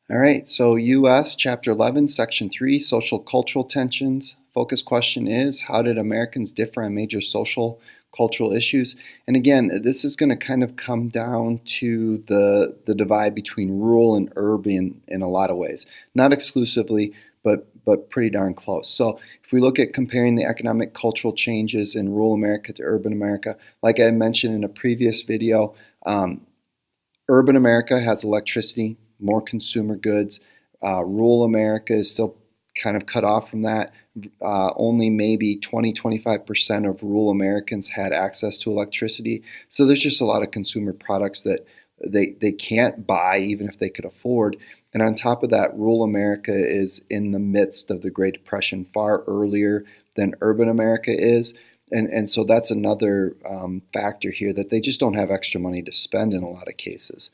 All right, so US Chapter 11, Section 3, Social Cultural Tensions. Focus question is, how did Americans differ on major social cultural issues? And again, this is going to kind of come down to the divide between rural and urban in a lot of ways. Not exclusively, but pretty darn close. So if we look at comparing the economic cultural changes in rural America to urban America, like I mentioned in a previous video, urban America has electricity, more consumer goods. Rural America is still kind of cut off from that. Only maybe 20-25% of rural Americans had access to electricity. So there's just a lot of consumer products that they can't buy even if they could afford. And on top of that, rural America is in the midst of the Great Depression far earlier than urban America is. And so that's another factor here, that they just don't have extra money to spend in a lot of cases.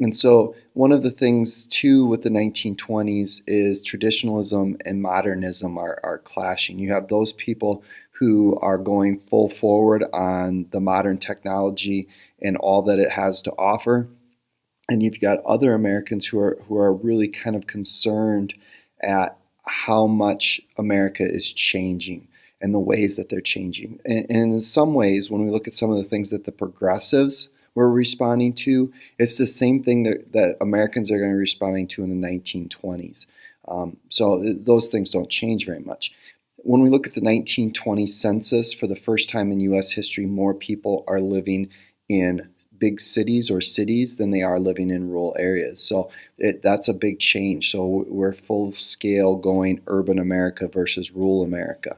And so one of the things, too, with the 1920s is traditionalism and modernism are clashing. You have those people who are going full forward on the modern technology and all that it has to offer. And you've got other Americans who are really kind of concerned at how much America is changing and the ways that they're changing. And in some ways, when we look at some of the things that the progressives were responding to, it's the same thing that Americans are going to be responding to in the 1920s. So those things don't change very much. When we look at the 1920 census, for the first time in U.S. history, more people are living in big cities or cities than they are living in rural areas. So that's a big change. So we're full scale going urban America versus rural America.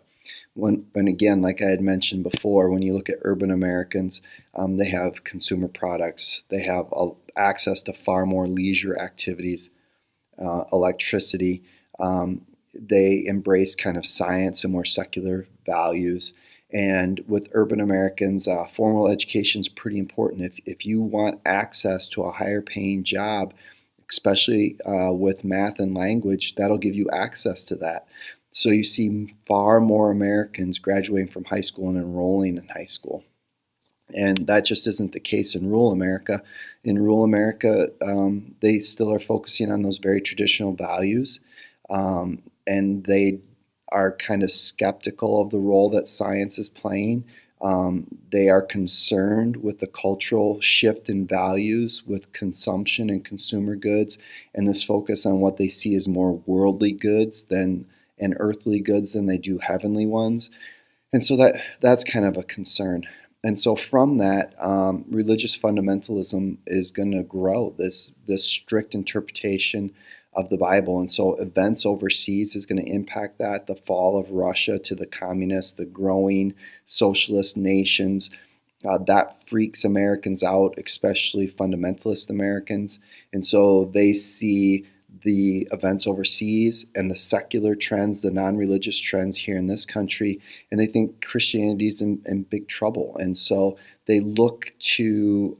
And again, like I had mentioned before, when you look at urban Americans, they have consumer products. They have access to far more leisure activities, electricity. They embrace kind of science and more secular values. And with urban Americans, formal education is pretty important. If you want access to a higher paying job, especially with math and language, that'll give you access to that. So you see far more Americans graduating from high school and enrolling in high school. And that just isn't the case in rural America. In rural America, they still are focusing on those very traditional values, and they are kind of skeptical of the role that science is playing. They are concerned with the cultural shift in values with consumption and consumer goods, and this focus on what they see as more worldly goods and earthly goods than they do heavenly ones. And so that's kind of a concern. And so from that, religious fundamentalism is going to grow, this strict interpretation of the Bible. And so events overseas is going to impact that, the fall of Russia to the communists, the growing socialist nations. That freaks Americans out, especially fundamentalist Americans. And so they see the events overseas and the secular trends, the non-religious trends here in this country, and they think Christianity is in big trouble. And so they look to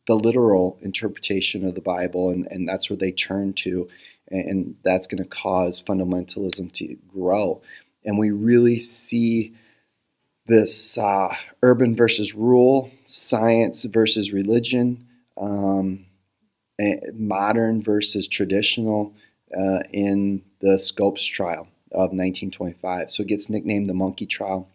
the literal interpretation of the Bible, and that's where they turn to, and that's going to cause fundamentalism to grow. And we really see this urban versus rural, science versus religion, modern versus traditional in the Scopes trial of 1925. So it gets nicknamed the monkey trial.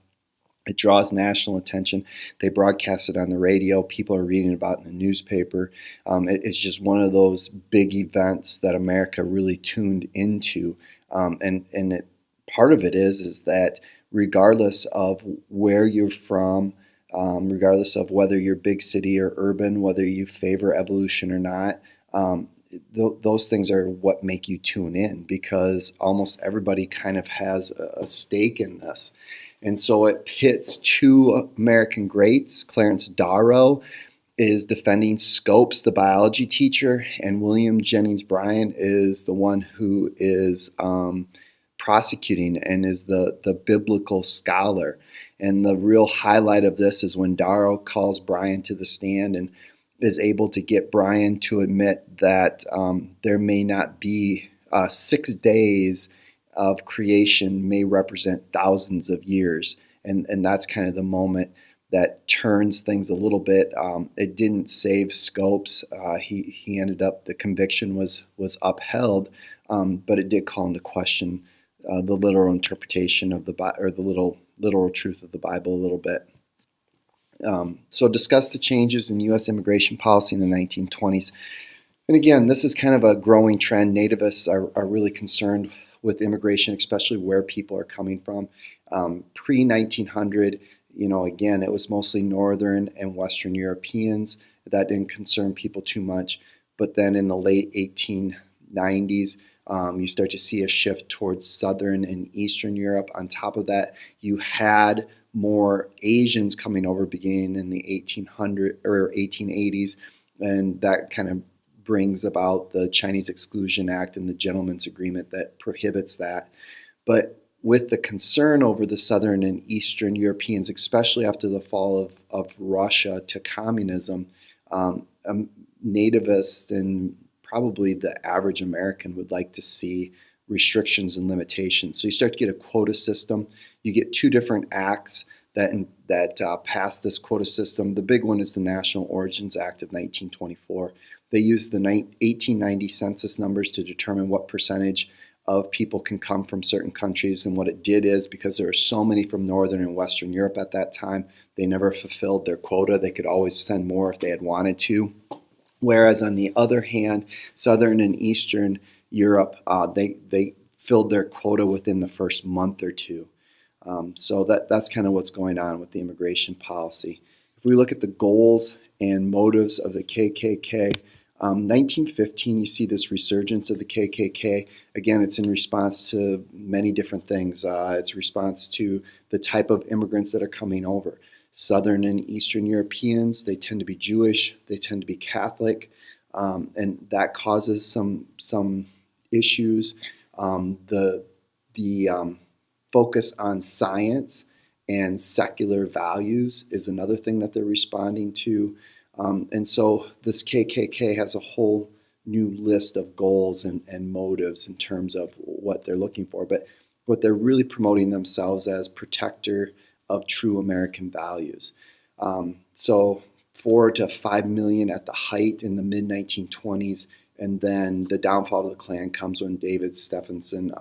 It draws national attention. They broadcast it on the radio. People are reading about it in the newspaper. It's just one of those big events that America really tuned into. Part of it is that regardless of where you're from, regardless of whether you're big city or urban, whether you favor evolution or not, those things are what make you tune in, because almost everybody kind of has a stake in this. And so it pits two American greats. Clarence Darrow is defending Scopes, the biology teacher, and William Jennings Bryan is the one who is prosecuting and is the biblical scholar. And the real highlight of this is when Darrow calls Bryan to the stand and is able to get Bryan to admit that there may not be 6 days of creation may represent thousands of years. And that's kind of the moment that turns things a little bit. It didn't save Scopes. He ended up, the conviction was upheld, but it did call into question the literal interpretation of the or the literal truth of the Bible a little bit. So discuss the changes in U.S. immigration policy in the 1920s. And again, this is kind of a growing trend. Nativists are really concerned with immigration, especially where people are coming from. Pre-1900, again, it was mostly Northern and Western Europeans. That didn't concern people too much. But then in the late 1890s, you start to see a shift towards Southern and Eastern Europe. On top of that, you had more Asians coming over beginning in the 1880s, and that kind of brings about the Chinese Exclusion Act and the Gentleman's Agreement that prohibits that. But with the concern over the Southern and Eastern Europeans, especially after the fall of Russia to communism, nativists and probably the average American would like to see restrictions and limitations. So you start to get a quota system. You get two different acts that pass this quota system. The big one is the National Origins Act of 1924. They used the 1890 census numbers to determine what percentage of people can come from certain countries. And what it did is, because there were so many from Northern and Western Europe at that time, they never fulfilled their quota. They could always send more if they had wanted to. Whereas on the other hand, Southern and Eastern Europe, they filled their quota within the first month or two. So that's kind of what's going on with the immigration policy. If we look at the goals and motives of the KKK, 1915, you see this resurgence of the KKK. Again, it's in response to many different things. It's a response to the type of immigrants that are coming over. Southern and Eastern Europeans, they tend to be Jewish, they tend to be Catholic, and that causes some issues. The focus on science and secular values is another thing that they're responding to. And so this KKK has a whole new list of goals and motives in terms of what they're looking for. But what they're really promoting themselves as protector of true American values. So 4 to 5 million at the height in the mid-1920s, and then the downfall of the Klan comes when David Stephenson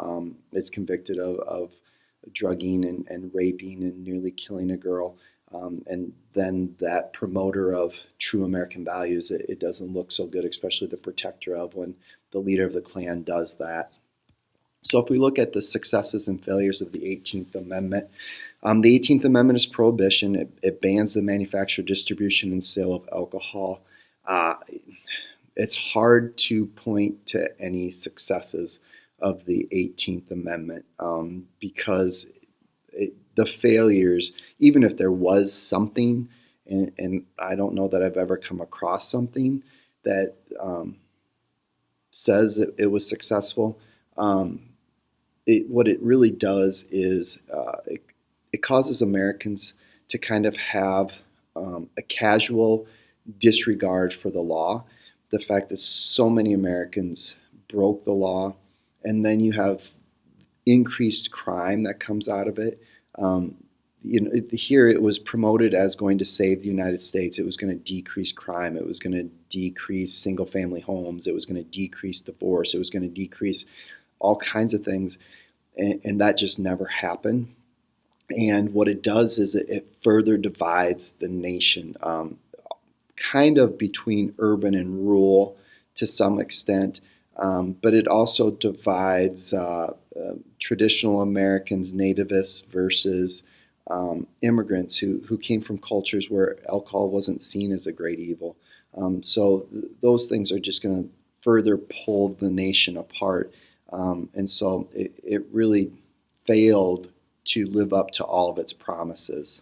is convicted of drugging and raping and nearly killing a girl. And then that promoter of true American values, it doesn't look so good, especially the protector of, when the leader of the Klan does that. So if we look at the successes and failures of the 18th Amendment, the 18th Amendment is prohibition. It bans the manufacture, distribution, and sale of alcohol. It's hard to point to any successes of the 18th Amendment because the failures, even if there was something, and I don't know that I've ever come across something that says it was successful, what it really does is it causes Americans to kind of have a casual disregard for the law. The fact that so many Americans broke the law, and then you have increased crime that comes out of it. Here it was promoted as going to save the United States. It was going to decrease crime. It was going to decrease single-family homes. It was going to decrease divorce. It was going to decrease all kinds of things, and that just never happened. And what it does is it further divides the nation, kind of between urban and rural to some extent, but it also divides traditional Americans, nativists, versus immigrants who came from cultures where alcohol wasn't seen as a great evil. So those things are just going to further pull the nation apart. And so it really failed to live up to all of its promises.